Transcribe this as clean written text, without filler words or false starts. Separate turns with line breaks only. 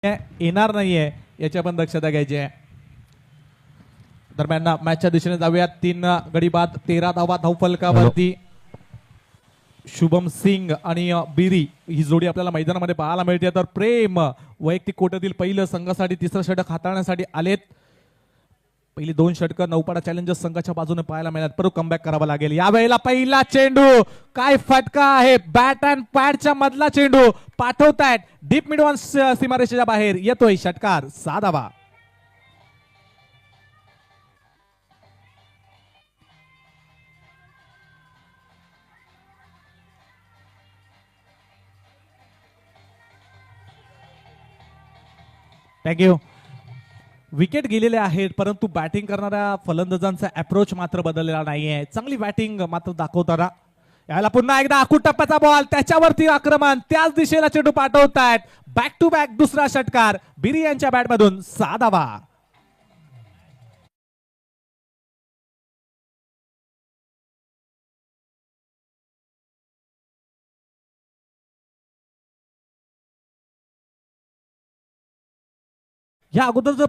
येणार नाहीये याची आपण दक्षता घ्यायची आहे. दरम्यान मॅचच्या दिशेने जाऊयात. 3 गडी बाद 13 धावा धावफलकावरती. शुभम सिंग आणि बिरी ही जोडी आपल्याला मैदानामध्ये पाहायला मिळते. तर प्रेम वैयक्तिक कोट्यातील पहिलं संघासाठी तिसरं षटक हाताळण्यासाठी आलेत. पहिली 2 षटकं नौपाडा चॅलेंजर्स संघाच्या बाजूने पाहायला मिळाल्यात. परत कमबॅक करावा लागेल. यावेळेला पहिला चेंडू काय फटका आहे. बॅट अँड पॅडच्या मधला चेंडू पाठवतायत डीप मिडवन सीमारेषेच्या बाहेर येतोय. षटकार 6 धावा. थँक्यू. विकेट गेलेले आहेत परंतु बॅटिंग करणाऱ्या फलंदाजांचा अप्रोच मात्र बदललेला नाहीये. चांगली बॅटिंग मात्र दाखवताना याला पुन्हा एकदा आखूट टप्प्याचा बॉल त्याच्यावरती आक्रमण त्याच दिशेला चेंडू पाठवतायत. बॅक टू बॅक दुसरा षटकार बिरी यांच्या बॅटमधून 6 धावा. या अगोदर जर